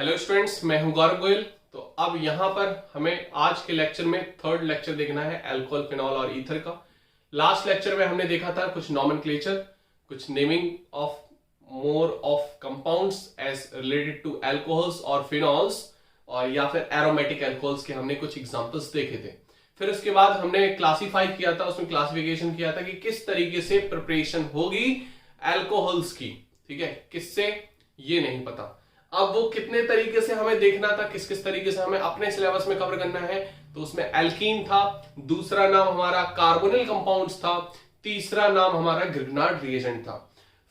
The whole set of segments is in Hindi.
हेलो स्टूडेंट्स, मैं हूं गौरव गोयल। तो अब यहाँ पर हमें आज के लेक्चर में थर्ड लेक्चर देखना है अल्कोहल, फिनॉल और ईथर का। लास्ट लेक्चर में हमने देखा था कुछ नॉमेनक्लेचर, कुछ naming of more of compounds as related to alcohols और फिनॉल्स, और या फिर एरोमेटिक अल्कोहल्स के हमने कुछ एग्जांपल्स देखे थे। फिर उसके बाद हमने क्लासीफाई किया था, उसमें क्लासिफिकेशन किया था कि किस तरीके से प्रिपरेशन होगी अल्कोहल्स की। ठीक है, किससे ये नहीं पता। अब वो कितने तरीके से हमें देखना था, किस किस तरीके से हमें अपने सिलेबस में कवर करना है। तो उसमें एल्कीन था, दूसरा नाम हमारा कार्बोनिल कंपाउंड्स था, तीसरा नाम हमारा ग्रिग्नार्ड रिएजेंट था।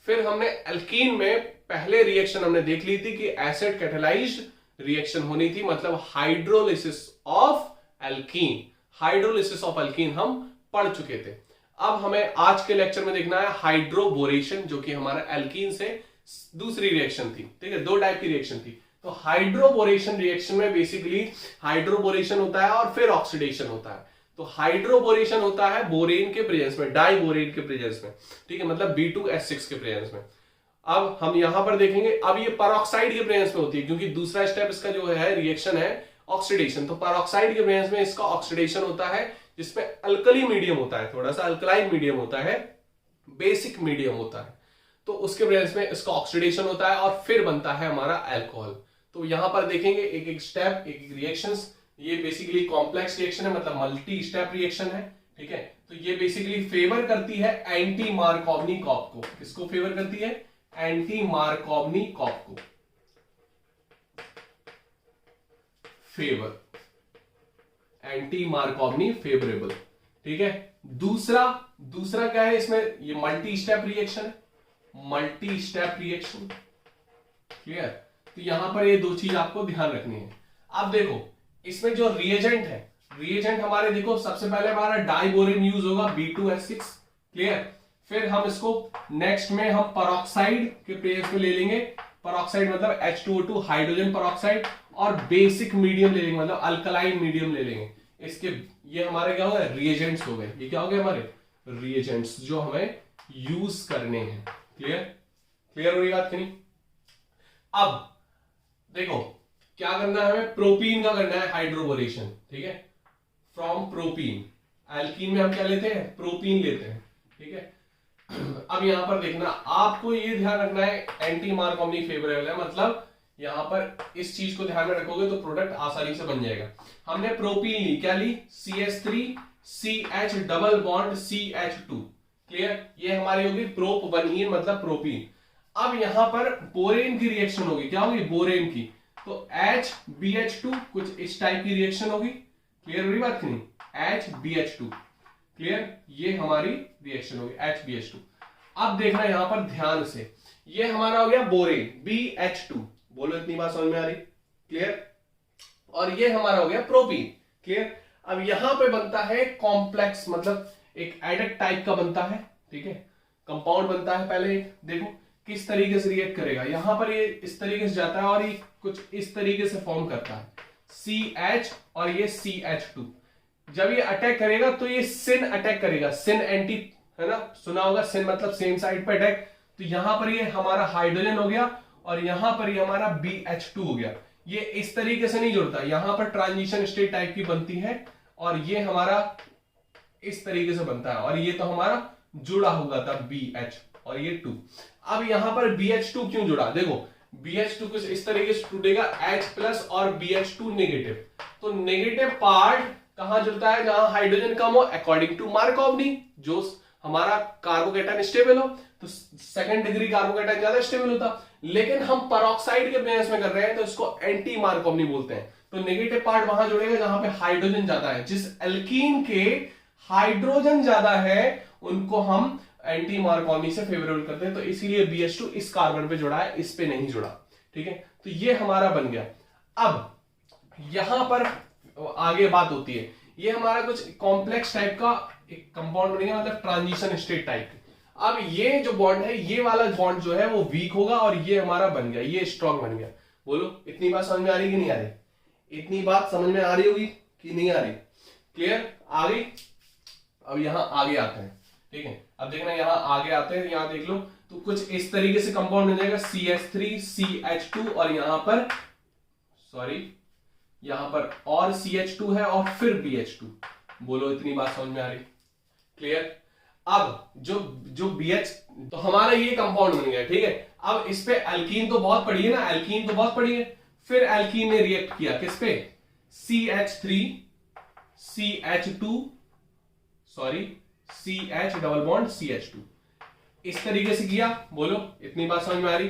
फिर हमने एल्कीन में पहले रिएक्शन हमने देख ली थी कि एसिड कैटालाइज्ड रिएक्शन होनी थी, मतलब hydrolysis of alkene. Hydrolysis of alkene हम पढ़ चुके थे। अब हमें आज के लेक्चर में देखना है हाइड्रोबोरेशन, जो कि हमारा एल्कीन से दूसरी रिएक्शन थी। ठीक है, दो टाइप की रिएक्शन थी। तो हाइड्रोबोरेशन रिएक्शन में बेसिकली हाइड्रोबोरेशन होता है और फिर ऑक्सीडेशन होता है। तो हाइड्रोबोरेशन होता है बोरेन के प्रेजेंस में, डाइबोरेन के प्रेजेंस में। ठीक है, मतलब B2H6 के प्रेजेंस में। अब हम यहां पर देखेंगे, अब ये परऑक्साइड के प्रेजेंस में होती है, क्योंकि दूसरा स्टेप इसका जो है रिएक्शन है ऑक्सीडेशन। तो परऑक्साइड के प्रेजेंस में इसका ऑक्सीडेशन होता है, जिसमें अल्कली मीडियम होता है, थोड़ा सा अल्कलाइन मीडियम होता है, बेसिक मीडियम होता है। तो उसके प्रेजेंस में इसका ऑक्सीडेशन होता है और फिर बनता है हमारा अल्कोहल। तो यहां पर देखेंगे एक एक स्टेप, एक एक रिएक्शंस। ये बेसिकली कॉम्प्लेक्स रिएक्शन है, मतलब मल्टी स्टेप रिएक्शन है। ठीक है, तो ये बेसिकली फेवर करती है एंटी मार्कोवनी-कॉप को। किसको फेवर करती है? एंटी मार्कोवनी-कॉप को फेवर, एंटी मार्कोवनी फेवरेबल। ठीक है, दूसरा क्या है इसमें? ये मल्टी स्टेप रिएक्शन है, मल्टी स्टेप रिएक्शन। क्लियर? तो यहां पर ये दो चीज आपको ध्यान रखनी है। अब देखो, इसमें जो रिएजेंट है, रिएजेंट हमारे देखो, सबसे पहले हमारा डाइबोरेन यूज होगा B2H6। क्लियर? फिर हम इसको नेक्स्ट में हम परऑक्साइड के प्लेस में ले लेंगे। परऑक्साइड मतलब H2O2 हाइड्रोजन परऑक्साइड, और बेसिक मीडियम ले लेंगे, मतलब अल्कलाइन मीडियम ले लेंगे। इसके ये हमारे क्या हो गए? रिएजेंट्स हो गए। ये क्या हो गए? हमारे रिएजेंट्स जो हमें यूज करने हैं। क्लियर? क्लियर हो रही बात कि नहीं? अब देखो क्या करना है हमें, प्रोपीन का करना है हाइड्रोबोरेशन। ठीक है, फ्रॉम प्रोपीन। एल्कीन में हम क्या लेते हैं? प्रोपीन लेते हैं। ठीक है, अब यहां पर देखना, आपको ये ध्यान रखना है एंटी मार्कोवनी फेवरेबल है, मतलब यहां पर इस चीज को ध्यान में रखोगे तो प्रोडक्ट आसानी से बन जाएगा। हमने प्रोपीन ली, क्या ली? CH3CH double bond CH2। Clear? ये हमारी होगी प्रोपवनीन, मतलब प्रोपीन। अब यहां पर बोरेन की रिएक्शन होगी, क्या होगी? बोरेन की। तो HBH2 कुछ इस टाइप की रिएक्शन होगी। क्लियर हो रही बात की नहीं? HBH2। क्लियर? ये हमारी रिएक्शन होगी HBH2। अब देखना यहां पर ध्यान से, ये हमारा हो गया बोरेन BH2। बोलो, इतनी बात समझ में आ रही? क्लियर? और ये हमारा हो गया प्रोपीन। क्लियर? अब यहां पे बनता है कॉम्प्लेक्स, मतलब एक एडेड टाइप का बनता है। ठीक है, कंपाउंड बनता है। पहले देखो किस तरीके से रिएक्ट करेगा। यहां पर ये इस तरीके से जाता है और ये कुछ इस तरीके से फॉर्म करता है, CH और ये CH2। जब ये अटैक करेगा तो ये सिन अटैक करेगा, सिन एंटी, है ना, सुना होगा, सिन मतलब सेम साइड पे अटैक। तो यहां पर ये हमारा हाइड्रोजन हो गया और यहां पर ये हमारा BH2 हो गया। ये इस तरीके से नहीं जुड़ता, यहां पर ट्रांजिशन स्टेट टाइप की बनती है और ये हमारा इस तरीके से बनता है, और ये तो हमारा जुड़ा हुआ था BH और ये 2। अब यहां पर BH2 क्यों जुड़ा? देखो BH2 कुछ इस तरीके से टूटेगा, H+ और BH2 नेगेटिव। तो नेगेटिव पार्ट कहां जुड़ता है? जहां हाइड्रोजन कम हो, अकॉर्डिंग टू मार्कोवनी। जो हमारा कार्बोकेटाइन स्टेबल हो तो सेकंड डिग्री कार्बोकेटाइन ज्यादा स्टेबल होता। लेकिन हम परऑक्साइड के प्रेजेंस में कर रहे हैं तो इसको एंटी मार्कोवनी बोलते हैं। तो नेगेटिव पार्ट वहां जुड़ेगा जहां पे हाइड्रोजन ज्यादा है। जिस एल्कीन के हाइड्रोजन ज्यादा है उनको हम एंटी मार्कोवनी से फेवरेबल करते हैं। तो इसीलिए BH2 इस कार्बन पे जुड़ा है, इस पे नहीं जुड़ा। ठीक है, तो ये हमारा बन गया। अब यहां पर आगे बात होती है, ये हमारा कुछ कॉम्प्लेक्स टाइप का एक कंपाउंड बनेगा, मतलब ट्रांजिशन स्टेट टाइप। अब ये जो बॉन्ड है, ये वाला बॉन्ड जो है वो वीक होगा और ये हमारा बन गया, ये स्ट्रॉन्ग बन गया। बोलो, इतनी बात समझ में आ रही कि नहीं आ रही? इतनी बात समझ में आ रही होगी कि नहीं आ रही? क्लियर? आ गई? अब यहां आगे आते हैं। ठीक है, अब देखना यहां आगे आते हैं, यहां देख लो तो कुछ इस तरीके से कंपाउंड हो जाएगा, CH3CH2 और यहां पर सॉरी यहां पर और CH2 है और फिर BH2। बोलो इतनी बात समझ में आ रही? क्लियर? अब जो जो BH, तो हमारा ये कंपाउंड बन गया, ठीक है। अब इस पे एल्कीन तो बहुत पड़ी है ना, एल्कीन तो बहुत पड़ी है। फिर एल्कीन ने रिएक्ट किया किस पे? CH3 CH2 sorry CH double bond CH2, इस तरीके से किया। बोलो इतनी बात समझ में आ रही?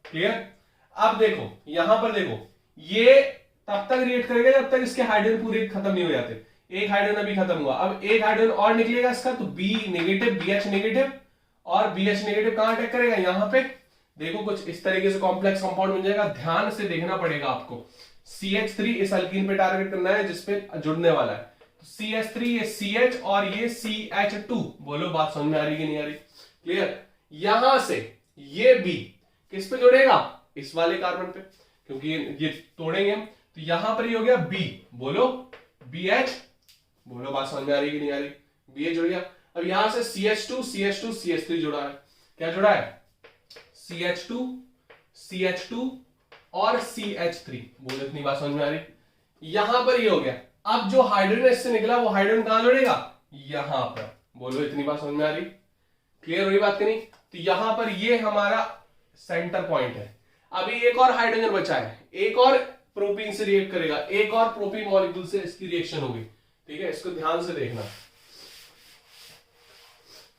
क्लियर? अब देखो यहां पर देखो, ये तब तक रिएक्ट करेगा जब तक इसके हाइड्रोजन पूरे खत्म नहीं हो जाते। एक हाइड्रोजन अभी खत्म हुआ, अब एक हाइड्रोजन और निकलेगा इसका, तो B नेगेटिव BH नेगेटिव और BH नेगेटिव कहां अटैक करेगा? यहां पे। देखो कुछ इस तरीके से कॉम्प्लेक्स कंपाउंड बन जाएगा। ध्यान से देखना पड़ेगा आपको। CH3 इस अल्कीन पे टारगेट करना है जिसपे जुड़ने वाला है। तो CH3 ये CH और ये CH2। बोलो बात समझ में आ रही कि नहीं आ रही? क्लियर? यहां से ये B किस पे जुड़ेगा? इस वाले कार्बन पे, क्योंकि ये तोड़ेंगे हम। तो यहां पर ये हो गया B। बोलो BH। बोलो बात समझ में आ रही कि नहीं आ रही? BH जुड़ गया। अब यहां से CH2 CH2 CH3 जुड़ा है। क्या जुड़ा है? CH2 CH2 और CH3। बोलो इतनी बात समझ में आ रही? यहां पर ये हो गया। अब जो हाइड्रोजन इससे निकला वो हाइड्रोजन कहां जुड़ेगा? यहां पर। बोलो इतनी बात समझ में आ रही? क्लियर हो रही बात कि नहीं? तो यहां पर ये हमारा सेंटर पॉइंट है। अभी एक और हाइड्रोजन बचा है, एक और प्रोपीन से रिएक्ट करेगा, एक और प्रोपीन मॉलिक्यूल से इसकी रिएक्शन होगी। ठीक है, इसको ध्यान से देखना।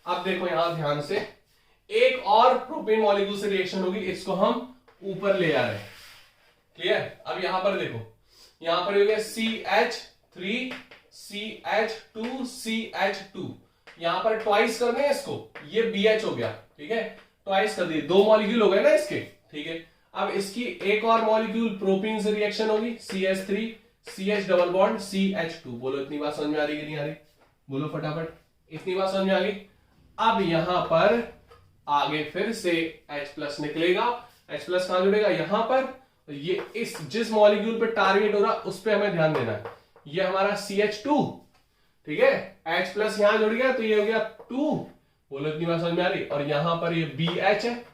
अब देखो यहां ध्यान से, एक और प्रोपीन मॉलिक्यूल से रिएक्शन होगी, इसको हम ऊपर ले आ रहे हैं। क्लियर? अब यहां पर देखो, यहां पर हो गया CH3 CH2 CH2। यहां पर ट्वाइस करने हैं इसको, ये BH हो गया। ठीक है, ट्वाइस कर दिए, दो मॉलिक्यूल हो गए ना इसके। ठीक है, अब इसकी एक और मॉलिक्यूल प्रोपीन से रिएक्शन होगी, CH3 CH double bond CH2। बोलो इतनी बात समझ में आ रही कि नहीं आ रही? बोलो फटाफट, इतनी बात समझ में आ गई? अब यहां पर आगे फिर से H+ निकलेगा। H+ कहां जुड़ेगा? यहां पर। ये इस जिस मॉलिक्यूल पे टारगेट हो रहा उस पे हमें ध्यान देना है। ये हमारा CH2, ठीक है, H+ यहां जुड़ गया तो ये हो गया 2। बोलो इतनी बात समझ में आ रही? और यहां पर ये BH है,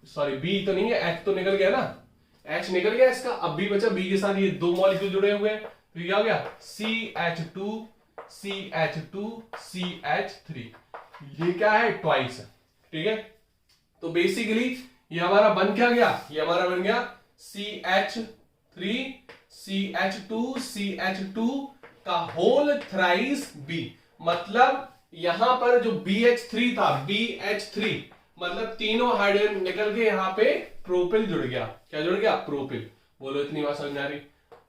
सॉरी B तो नहीं है, H तो निकल गया ना, H निकल गया इसका। अब B बचा, B के साथ ये दो मॉलिक्यूल जुड़े हुए हैं, तो क्या हो गया? CH2 CH2 CH3। ये क्या है? ट्वाइस है। ठीक है, तो बेसिकली ये हमारा बन क्या गया? ये हमारा बन गया CH3 CH2 CH2 का होल थ्राइस B। मतलब यहां पर जो BH3 था, BH3 मतलब तीनों हाइड्रोजन निकल के यहां पे प्रोपिल जुड़ गया। क्या जुड़ गया? प्रोपिल। बोलो इतनी बात समझ में आ रही?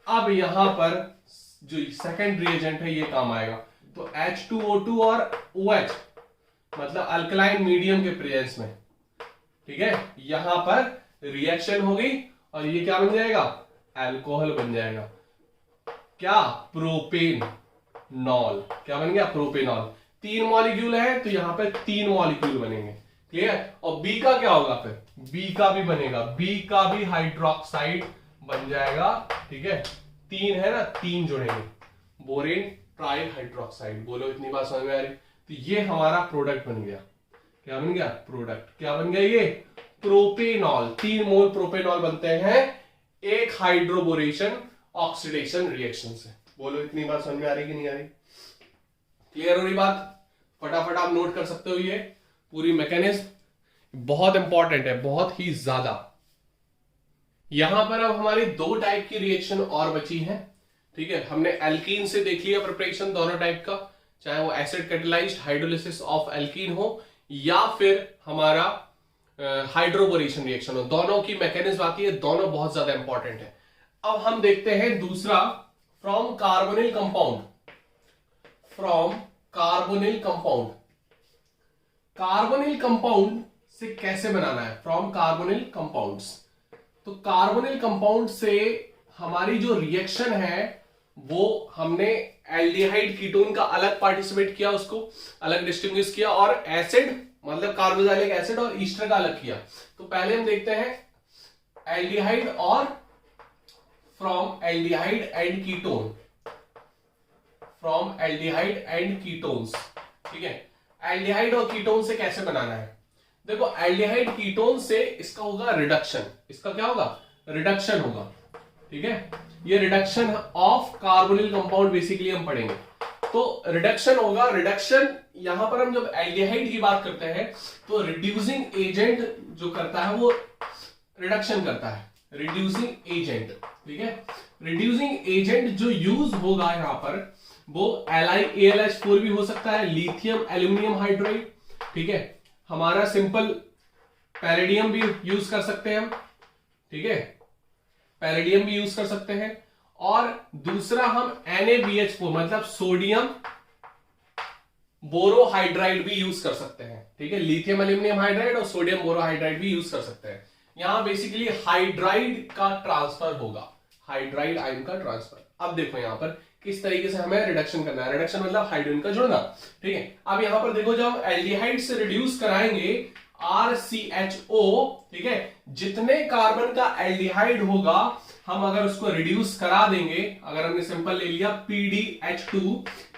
अब यहां पर जो सेकंड रिएजेंट है ये काम आएगा, तो H2O2 और OH मतलब अल्कलाइन मीडियम के प्रेजेंस में, ठीक है, यहां पर रिएक्शन हो गई और ये क्या बन जाएगा? अल्कोहल बन जाएगा। क्या? प्रोपेनॉल। क्या बन गया? प्रोपेनॉल। तीन मॉलिक्यूल है तो यहां पे तीन मॉलिक्यूल बनेंगे। क्लियर? और बी का क्या होगा? फिर बी का भी बनेगा, बी का भी हाइड्रोक्साइड बन जाएगा। ठीक है, तीन है ना, तीन जुड़ेंगे, बोरेन ट्राइल हाइड्रोक्साइड। बोलो इतनी बात समझ में आ रही? तो ये हमारा प्रोडक्ट बन गया। क्या बन गया? प्रोडक्ट। क्या बन गया? ये प्रोपेनॉल। 3 मोल प्रोपेनॉल बनते हैं एक हाइड्रोबोरेशन ऑक्सीडेशन रिएक्शन से। बोलो इतनी बात समझ में आ रही कि नहीं आ रही? क्लियर हो रही बात? फटाफट आप नोट कर सकते हो, ये पूरी मैकेनिज्म बहुत इंपॉर्टेंट है, बहुत ही ज्यादा। यहां पर अब हमारी दो टाइप की रिएक्शन और बची है। ठीक है, हमने एल्कीन से देख लिया प्रिपरेशन दोनों टाइप का, चाहे वो acid catalysed hydrolysis of alkene हो या फिर हमारा हाइड्रोबोरेशन रिएक्शन हो। दोनों की मैकेनिज्म आती है, दोनों बहुत ज्यादा इंपॉर्टेंट है। अब हम देखते हैं दूसरा, from carbonyl compound. From carbonyl compound, carbonyl compound से कैसे बनाना है? फ्रॉम कार्बोनिल कंपाउंड्स, तो कार्बोनिल कंपाउंड से हमारी जो रिएक्शन है वो हमने एल्डिहाइड कीटोन का अलग पार्टिसिपेट किया, उसको अलग डिस्टिंग्विश किया, और एसिड मतलब कार्बोक्सिलिक एसिड और ईस्टर का अलग किया। तो पहले हम देखते हैं एल्डिहाइड और from aldehyde and ketone, from aldehyde and ketones. ठीक है, एल्डिहाइड और कीटोन से कैसे बनाना है? देखो एल्डिहाइड कीटोन से इसका होगा रिडक्शन। इसका क्या होगा? रिडक्शन होगा। ठीक है, ये reduction of carbonyl compound basically हम पढ़ेंगे। तो रिडक्शन होगा, रिडक्शन यहां पर हम जब एल्डिहाइड की बात करते हैं तो रिड्यूसिंग एजेंट जो करता है वो रिडक्शन करता है, रिड्यूसिंग एजेंट, ठीक है। रिड्यूसिंग एजेंट जो यूज होगा यहां पर वो LiAlH4 भी हो सकता है, लिथियम एल्यूमिनियम हाइड्राइड, ठीक है, हमारा सिंपल पैलेडियम भी यूज कर सकते हैं हम, ठीक है, पैलेडियम भी यूज कर सकते हैं। और दूसरा हम NaBH4 मतलब सोडियम बोरोहाइड्राइड भी यूज कर सकते हैं, ठीक है, लिथियम एल्यूमिनियम हाइड्राइड और सोडियम बोरोहाइड्राइड भी यूज कर सकते हैं। यहां बेसिकली हाइड्राइड का ट्रांसफर होगा, हाइड्राइड आयन का ट्रांसफर। अब देखो यहां पर किस तरीके से हमें रिडक्शन करना है, रिडक्शन मतलब हाइड्रोजन का जुड़ना, ठीक है। अब यहां पर देखो जब एल्डिहाइड से रिड्यूस कराएंगे RCHO, ठीक है, जितने कार्बन का एल्डिहाइड होगा हम अगर उसको रिड्यूस करा देंगे, अगर हमने सिंपल ले लिया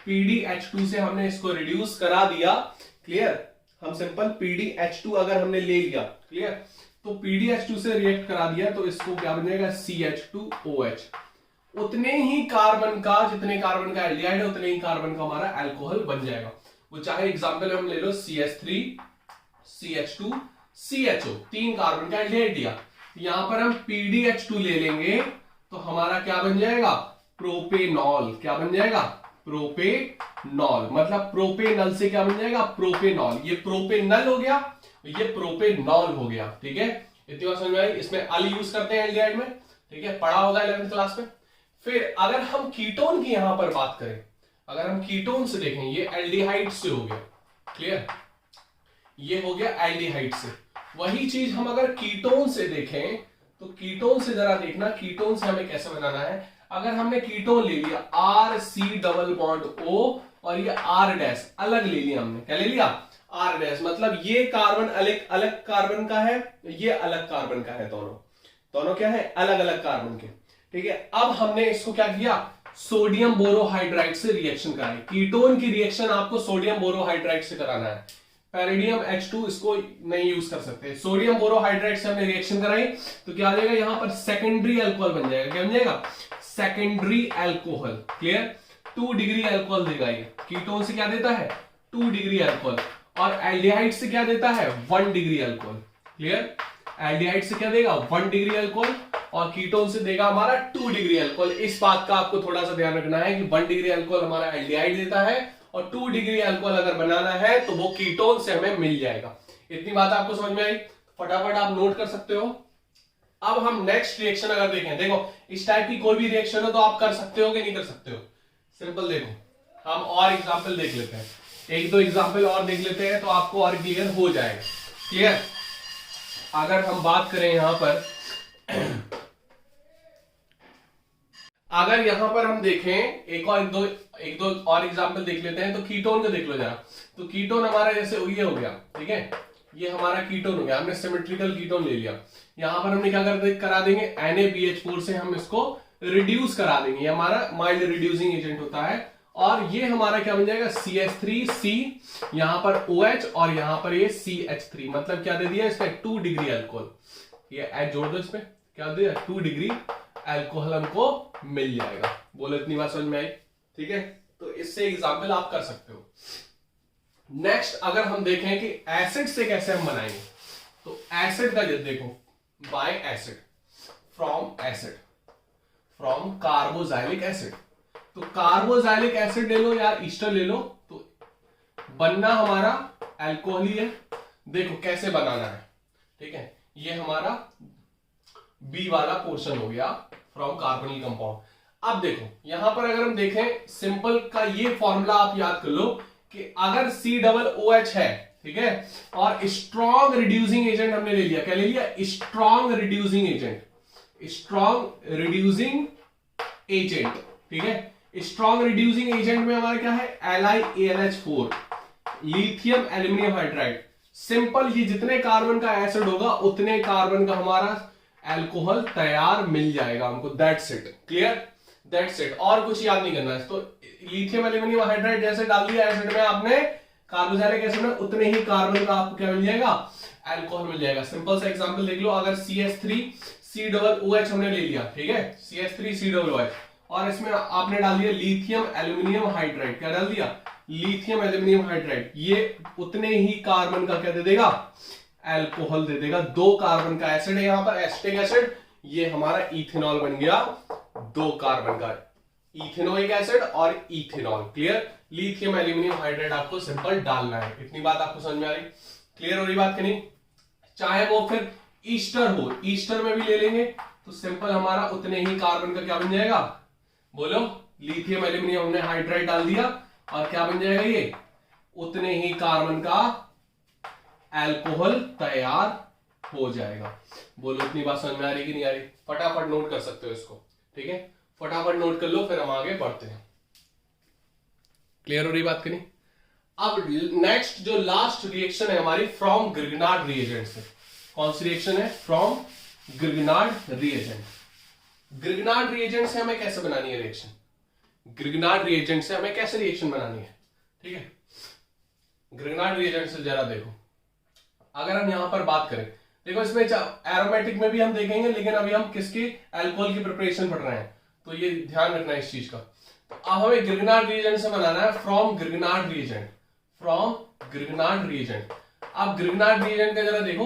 PDH2 से हमने इसको रिड्यूस करा दिया, क्लियर, हम सिंपल PDH2 अगर हमने ले लिया, क्लियर, तो PDH2 से रिएक्ट करा दिया तो इसको क्या बन जाएगा CH2OH। उतने ही कार्बन का, जितने कार्बन का एल्डिहाइड है उतने ही कार्बन का हमारा अल्कोहल बन जाएगा। वो चाहे एग्जांपल हम ले लो CH3 CH2 CHO, 3 कार्बन का एल्डिहाइड दिया, यहां पर हम PDH2 ले लेंगे तो हमारा क्या बन जाएगा प्रोपेनॉल, क्या बन जाएगा प्रोपेनॉल, मतलब प्रोपेनल से क्या बन जाएगा प्रोपेनॉल, ये प्रोपेनल हो गया, ये प्रोपेनॉल हो गया, ठीक है। इतनी बात समझ में आई, इसमें अल यूज करते हैं एल्डिहाइड में, ठीक है, पढ़ा होगा 11th क्लास में। फिर अगर हम कीटोन की यहां पर बात करें, अगर हम कीटोन से देखें, ये एल्डिहाइड से हो गया, क्लियर, ये हो गया एल्डिहाइड से। वही चीज हम अगर कीटोन से देखें तो कीटोन से जरा देखना, कीटोन से हमें कैसे बनाना है। अगर हमने कीटोन ले लिया RC⋯O और ये R' अलग ले लिया हमने, क्या ले लिया R', मतलब ये कार्बन अलग अलग कार्बन का है, ये अलग कार्बन का है, दोनों क्या है अलग अलग कार्बन के, ठीक है। अब हमने इसको क्या किया सोडियम बोरोहाइड्राइड से रिएक्शन कराई, कीटोन की रिएक्शन आपको सोडियम बोरोहाइड्राइड से कराना है, पैरेडियम H2 इसको नहीं यूज कर सकते। सोडियम बोरोहाइड्राइड से हमने रिएक्शन कराई तो क्या आ जाएगा यहां पर सेकेंडरी अल्कोहल बन जाएगा, क्या बन जाएगा secondary alcohol, clear, 2 degree alcohol देगा ये। कीटोन से क्या देता है 2 डिग्री अल्कोहल और एल्डिहाइड से क्या देता है 1 डिग्री अल्कोहल, क्लियर, एल्डिहाइड से क्या देगा 1 डिग्री अल्कोहल और कीटोन से देगा हमारा 2 डिग्री अल्कोहल। इस बात का आपको थोड़ा सा ध्यान रखना है कि 1 डिग्री अल्कोहल हमारा एल्डिहाइड देता है और 2 डिग्री अल्कोहल अगर बनाना है तो वो कीटोन से हमें मिल जाएगा। इतनी बात आपको समझ में आई, फटाफट आप नोट कर सकते हो। अब हम नेक्स्ट रिएक्शन अगर देखें, देखो इस टाइप की कोई भी रिएक्शन हो तो आप कर सकते हो कि नहीं कर सकते हो, सिंपल देखो हम और एग्जांपल देख लेते हैं, 1-2 एग्जांपल और देख लेते हैं तो आपको और क्लियर हो जाएगा, क्लियर। अगर हम बात करें यहां पर अगर यहां पर हम देखें एक दो और एग्जांपल देख लेते हैं, तो कीटोन को देख लो जरा। तो कीटोन हमारा जैसे ये हो गया, ठीक है, ये हमारा कीटोन हो गया, हमने सिमेट्रिकल कीटोन ले लिया। यहां पर हमने क्या करा देंगे NaBH4 से हम इसको रिड्यूस करा देंगे, ये हमारा माइल्ड रिड्यूसिंग एजेंट होता है। और ये हमारा क्या बन जाएगा CH3C, यहां पर OH और यहां पर ये CH3, मतलब क्या दे दिया इसमें 2 डिग्री अल्कोहल, ये ऐड जोड़ दो इसमें, क्या दे दिया 2 डिग्री अल्कोहल हमको मिल जाएगा। बोलो इतनी बात समझ में आई, ठीक है। तो इससे एग्जांपल आप कर सकते हो। नेक्स्ट अगर हम देखें कि एसिड से कैसे हम बनाएंगे, तो एसिड का देखो bye acid, from carboxylic acid, तो कार्बोजाइलिक एसिड ले लो या ईस्टर ले लो, तो बनना हमारा अल्कोहल ही है। देखो कैसे बनाना है, ठीक है, ये हमारा बी वाला पोर्शन हो गया फ्रॉम कार्बोनिल कंपाउंड। अब देखो यहां पर अगर हम देखें सिंपल का ये फॉर्मूला आप याद कर लो कि अगर C⋯OH है, ठीक है, और स्ट्रॉन्ग रिड्यूसिंग एजेंट हमने ले लिया, क्या ले लिया स्ट्रॉन्ग रिड्यूसिंग एजेंट, ठीक है। स्ट्रॉन्ग रिड्यूसिंग एजेंट में हमारा क्या है LiAlH4, lithium aluminium hydride. Simple ये जितने कार्बन का एसिड होगा उतने कार्बन का हमारा अल्कोहल तैयार मिल जाएगा हमको, that's it, clear, that's it, और कुछ याद नहीं करना है। तो लिथियम एल्यूमिनियम हाइड्राइड जैसे डाल दिया एसिड में आपने, कार्बोक्सिलिक एसिड में, उतने ही कार्बन का आपको क्या मिल जाएगा अल्कोहल मिल जाएगा। सिंपल सा एग्जांपल देख लो, अगर COOH हमने ले लिया, ठीक है, CH3COOH, और इसमें आपने डाल दिया लिथियम एल्यूमिनियम हाइड्राइड। क्या डाल दिया? Lithium aluminium hydride. ये उतने ही कार्बन का क्या दे देगा? अल्कोहल दे देगा। 2 कार्बन का एसिड है यहां पर, एसिटिक एसिड। ये हमारा इथेनॉल बन गया 2 कार्बन का, इथेनोइक एसिड और ethanol. Clear? Lithium aluminium hydride आपको सिंपल डालना है। इतनी बात आपको समझ में आ रही? क्लियर हो रही बात कि नहीं? चाहे वो फिर ईस्टर हो, ईस्टर में भी ले लेंगे तो सिंपल हमारा उतने ही कार्बन का क्या बन जाएगा? बोलो, लिथियम एल्यूमिनियम हमने हाइड्राइड डाल दिया और क्या बन जाएगा? ये उतने ही कार्बन का अल्कोहल तैयार हो जाएगा। बोलो, इतनी बात समझ में आ रही कि नहीं आ रही? फटाफट नोट कर सकते हो इसको, ठीक है, फटाफट नोट कर लो, फिर हम आगे बढ़ते हैं। क्लियर हो रही बात कि नहीं? अब नेक्स्ट जो लास्ट रिएक्शन है हमारी, फ्रॉम ग्रिग्नार्ड रिएजेंट से। कौन सी रिएक्शन है? From Grignard reagent. Grignard reagent से हमें कैसे बनानी है रिएक्शन? ग्रिग्नार्ड रिएजेंट से हमें कैसे रिएक्शन बनानी है? ठीक है, ग्रिग्नार्ड रिएजेंट से जरा देखो। अगर हम यहां पर बात करें, देखो इसमें एरोमेटिक में भी हम देखेंगे, लेकिन अभी हम किसकी? अल्कोहल की प्रिपरेशन पढ़ रहे हैं, तो ये ध्यान रखना है इस चीज का। तो अब हमें ग्रिग्नार्ड रिएजेंट से बनाना है from Grignard reagent, from Grignard reagent. अब ग्रिग्नार्ड रिएजेंट का जरा देखो,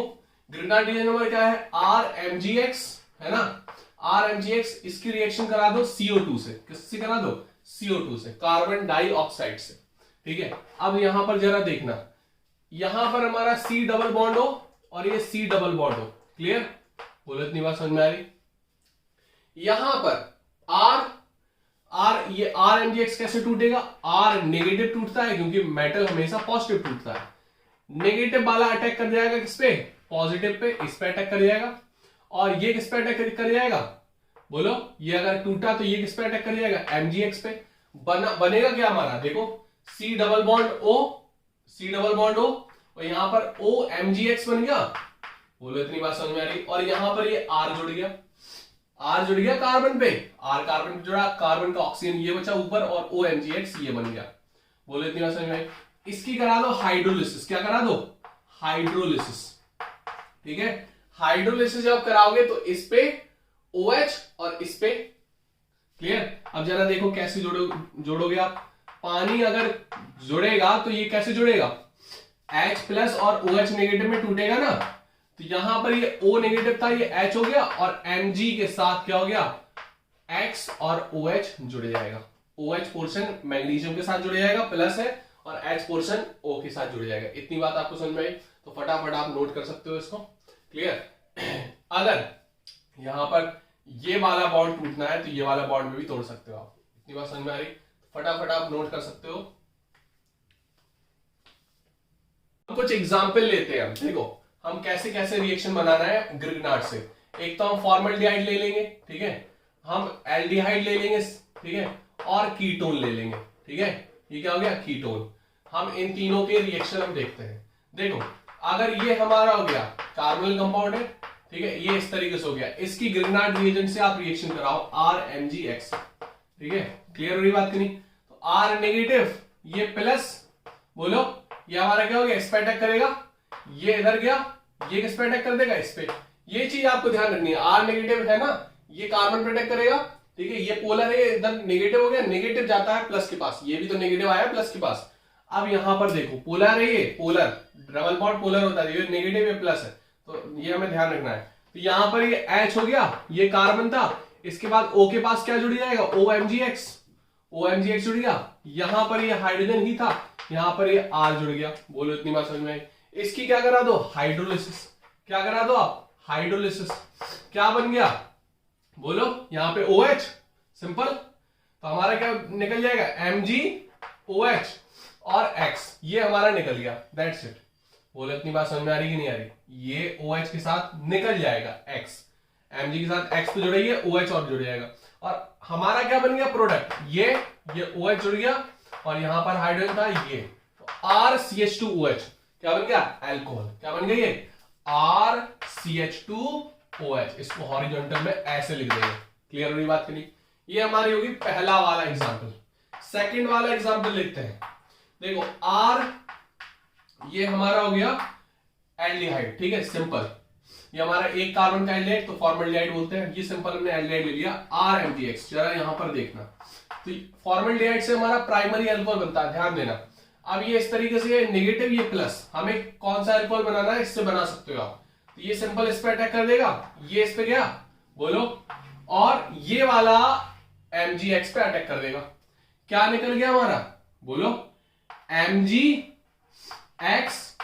ग्रिग्नार्ड रिएजेंट नंबर क्या है? RMgX, है ना, RMgX। इसकी रिएक्शन करा दो CO2 से। किससे करा दो? CO2 से, कार्बन डाइऑक्साइड से, ठीक है। अब यहां पर जरा देखना, यहां पर हमारा C डबल बॉन्ड हो और ये C डबल बॉन्ड हो। क्लियर? बोलो, इतनी बात समझ में आ रही? यहां पर ये RMgX कैसे टूटेगा? R नेगेटिव टूटता है, क्योंकि मेटल हमेशा पॉजिटिव टूटता है। नेगेटिव वाला अटैक कर जाएगा किस पे? पॉजिटिव पे, इस पे अटैक कर जाएगा। और ये किस पे अटैक कर जाएगा? बोलो, ये अगर टूटा तो ये किस पे अटैक कर जाएगा? MgX पे। बनेगा क्या हमारा? देखो, C डबल बॉन्ड O, और यहां पर OMgX बन गया। बोलो, इतनी बात समझ में आ रही? और यहां पर ये R जुड़ गया कार्बन पे, R कार्बन पे जुड़ा, कार्बन का ऑक्सीजन ये बचा ऊपर, और OMgX ये बन गया। बोलो, इतनी बात समझ में आई? इसकी करा दो हाइड्रोलिसिस। क्या करा दो? हाइड्रोलिसिस, ठीक है। हाइड्रोलिसिस जब कराओगे तो इस पे OH और इस पे, क्लियर? अब जरा देखो कैसे जोड़ोगे आप। पानी अगर जुड़ेगा तो ये कैसे जुड़ेगा? H प्लस और OH नेगेटिव में टूटेगा ना, तो यहां पर ये O नेगेटिव था, ये H हो गया, और Mg के साथ क्या हो गया? X और OH जुड़ जाएगा। OH पोर्शन मैग्नीशियम के साथ जुड़ जाएगा, प्लस है, और H पोर्शन O के साथ जुड़ जाएगा। इतनी बात आपको समझ में आई? तो फटाफट आप नोट कर सकते हो इसको। क्लियर? अगर यहां पर ये वाला बॉन्ड टूटना है तो ये वाला बॉन्ड में भी तोड़ सकते हो आप। इतनी बात समझ में आ रही? फटाफट आप नोट कर सकते हो। कुछ एग्जाम्पल लेते हैं हम। देखो, हम कैसे कैसे रिएक्शन बनाना है ग्रिग्नार्ड से। एक तो हम फॉर्मल्डिहाइड ले लेंगे, ठीक है, हम एल्डिहाइड ले लेंगे, ठीक है, और कीटोन ले लेंगे, ठीक है। ये क्या हो गया? कीटोन। हम इन तीनों के रिएक्शन हम देखते हैं। देखो, अगर ये हमारा हो गया कार्बोनिल कंपाउंड है, ठीक है, ये इस तरीके से हो गया, इसकी ग्रिग्नार्ड रिएजेंट से आप रिएक्शन कराओ RMgX, ठीक है। क्लियर हो रही बात कि नहीं? तो R नेगेटिव, ये प्लस, बोलो, ये हमारा क्या हो गया? इस पे अटैक करेगा, ये इधर गया, ये किस पे अटैक कर देगा? इस पे। ये चीज आपको ध्यान रखनी है। R नेगेटिव है ना, ये कार्बन पे अटैक करेगा, ठीक है, ये पोलर है, इधर नेगेटिव हो गया, नेगेटिव जाता है प्लस के पास, ये भी तो नेगेटिव आया प्लस के पास। अब यहां पर देखो, पोलर है, ये पोलर, डबल बॉन्ड पोलर होता है, ये नेगेटिव है प्लस है, तो ये हमें ध्यान रखना है। तो यहां पर ये H हो गया, ये कार्बन था, इसके बाद O के पास क्या जुड़ जाएगा? OMgX जुड़ गया। यहां पर ये हाइड्रोजन ही था, यहां पर ये R जुड़ गया। बोलो, इतनी बात समझ में आई? इसकी क्या करा दो? हाइड्रोलिसिस। क्या करा दो आप? हाइड्रोलिसिस। क्या बन गया? बोलो, यहां पे OH, सिंपल, तो हमारा क्या निकल जाएगा? MgOH और X, ये हमारा निकल गया, दैट्स इट। बोलो, इतनी बात समझ में आ रही कि नहीं आ रही? ये OH के साथ निकल जाएगा X, Mg के साथ X तो जुड़ा ही है, OH और जुड़ जाएगा, और हमारा क्या बन गया प्रोडक्ट? ये OH जुड़ गया, और यहां पर हाइड्रोजन था, ये तो RCH2OH क्या बन गया? अल्कोहल। क्या बन गया? ये RCH2OH। इसको हॉरिजॉन्टल में ऐसे लिख देंगे। क्लियर हो रही बात कि नहीं? ये हमारी होगी पहला वाला एग्जांपल। सेकंड वाला एग्जांपल लिखते हैं। देखो, R ये हमारा हो गया एल्डिहाइड, ठीक है, सिंपल। ये हमारा एक कार्बन का एल्डिहाइड, तो फॉर्मल्डिहाइड बोलते हैं। ये सिंपल हमने एल्डिहाइड ले लिया RMgX। जरा यहां पर देखना, तो फॉर्मल्डिहाइड से हमारा प्राइमरी अल्कोहल बनता है, ध्यान देना। अब ये इस तरीके से नेगेटिव, ये प्लस, हमें कौन सा अल्कोहल बनाना है इससे बना सकते हो आप। तो ये सिंपल इस पे अटैक कर देगा, ये इस पे गया, बोलो, और ये वाला MgX पे अटैक कर देगा। क्या निकल गया हमारा, बोलो, MgX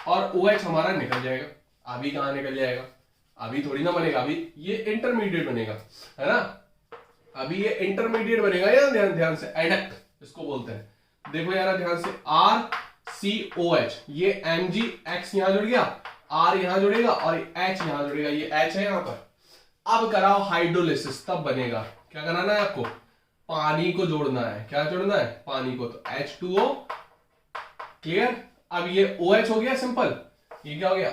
और OH हमारा निकल जाएगा। अभी कहां निकल जाएगा, अभी थोड़ी ना बनेगा, अभी ये इंटरमीडिएट बनेगा, है ना। अभी ये इंटरमीडिएट बनेगा यार, ध्यान से, एडक्ट इसको बोलते हैं। देखो यार ध्यान से, RCOH, ये MgX यहां जुड़ गया, R यहां जुड़ेगा और H यहां जुड़ेगा, ये H है यहां पर। अब कराओ हाइड्रोलिसिस, तब बनेगा। क्या कराना है आपको, पानी को जोड़ना है। क्या जोड़ना है, पानी को, तो H2O, क्लियर। अब ये OH हो गया सिंपल, ये क्या हो गया,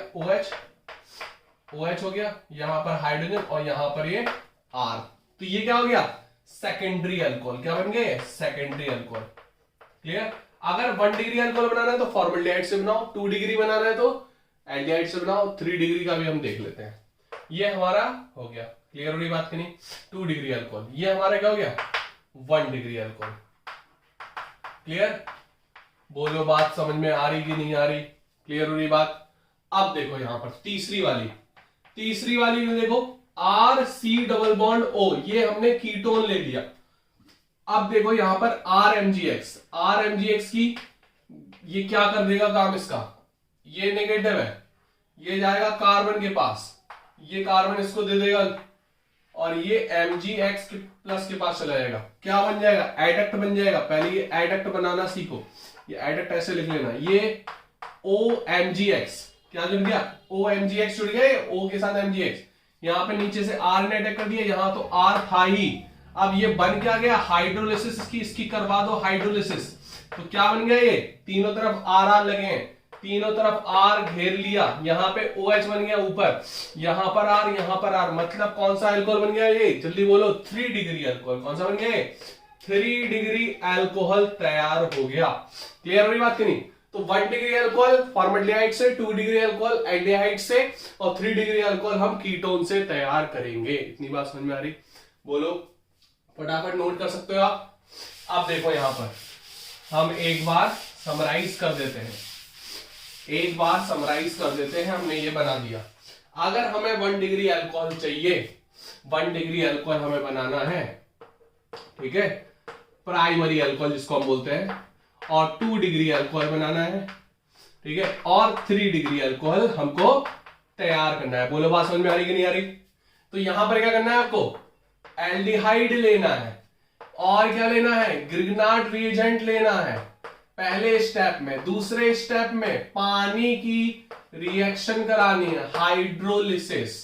OH हो गया, यहां पर हाइड्रोजन और यहां पर ये R, तो ये क्या हो गया, सेकेंडरी अल्कोहल। क्या बन गए, सेकेंडरी अल्कोहल, क्लियर। अगर 1 डिग्री अल्कोहल बनाना है तो फॉर्मल्डिहाइड से बनाओ, 2 डिग्री बनाना है तो एल्डिहाइड से बनाओ, 3 डिग्री का भी हम देख लेते हैं। ये हमारा हो गया, क्लियर हो रही बात की नहीं, 2 डिग्री अल्कोहल। ये हमारा क्या हो गया, 1 डिग्री अल्कोहल, क्लियर। बोलो बात समझ में आ रही कि नहीं आ रही, क्लियर हो रही बात। अब देखो यहां पर तीसरी वाली में देखो, RC डबल बॉन्ड O, ये हमने कीटोन ले लिया। अब देखो यहां पर RMgX की, ये क्या कर देगा काम इसका, ये नेगेटिव है, ये जाएगा कार्बन के पास, ये कार्बन इसको दे देगा और ये MgX के प्लस के पास चला जाएगा। क्या बन जाएगा, एडक्ट बन जाएगा। पहले ये एडक्ट बनाना सीखो, ये एडक्ट ऐसे लिख लेना, ये OMgX, क्या जुड़ गया, OMgX जुड़ गया, O के साथ MgX, यहां पे नीचे से R ने अटैक कर दिया, यहां तो R था ही। अब ये बन क्या गया, हाइड्रोलिसिस, इसकी करवा दो हाइड्रोलिसिस, तो क्या बन गया, ये तीनों तरफ R लगे हैं, तीनों तरफ R घेर लिया, यहां पे OH बन गया ऊपर, यहां पर R, यहां पर R, मतलब कौन सा अल्कोहल बन गया, ये जल्दी बोलो, 3 डिग्री अल्कोहल। कौन सा बन गया, 3 डिग्री अल्कोहल तैयार हो गया। क्लियर हो रही बात की नहीं। तो 1 डिग्री अल्कोहल फॉर्मल्डिहाइड से, 2 डिग्री अल्कोहल एल्डिहाइड से और 3 डिग्री अल्कोहल हम कीटोन से तैयार करेंगे। इतनी बात समझ में आ रही, बोलो, फटाफट नोट कर सकते हो आप। अब देखो यहां पर हम एक बार समराइज कर देते हैं, हमने ये बना दिया। अगर हमें 1 डिग्री अल्कोहल चाहिए, 1 डिग्री अल्कोहल हमें बनाना है, ठीक है, प्राइमरी अल्कोहल जिसको हम बोलते हैं, और 2 डिग्री अल्कोहल बनाना है, ठीक है, और 3 डिग्री अल्कोहल हमको तैयार करना है। बोलो बात समझ में आ रही कि नहीं आ रही। तो यहां पर क्या करना है आपको, एल्डिहाइड लेना है और क्या लेना है, ग्रिग्नार्ड रिएजेंट लेना है पहले स्टेप में। दूसरे स्टेप में पानी की रिएक्शन करानी है, हाइड्रोलिसिस,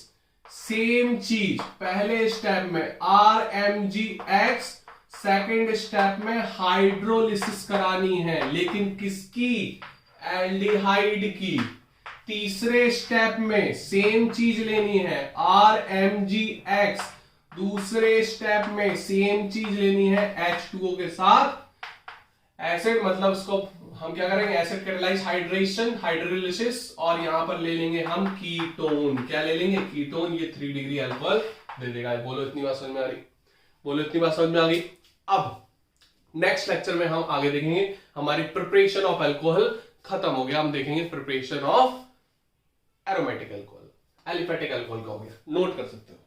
सेम चीज पहले स्टेप में RMgX, सेकेंड स्टेप में हाइड्रोलिसिस करानी है, लेकिन किसकी, एल्डिहाइड की। तीसरे स्टेप में सेम चीज लेनी है, RMgX, दूसरे स्टेप में सेम चीज लेनी है H2O के साथ एसिड, मतलब इसको हम क्या करेंगे, एसिड कैटालाइज हाइड्रेशन, हाइड्रोलिसिस, और यहां पर ले लेंगे हम कीटोन। क्या ले लेंगे, कीटोन। ये 3 डिग्री अल्कोहल दे देगा। बोलो इतनी बात समझ में आ रही, बोलो इतनी बात समझ में आ गई। अब नेक्स्ट लेक्चर में हम आगे देखेंगे, हमारी प्रिपरेशन ऑफ अल्कोहल खत्म हो गया, हम देखेंगे preparation of aromatic alcohol, aliphatic alcohol का हो गया। नोट कर सकते हो।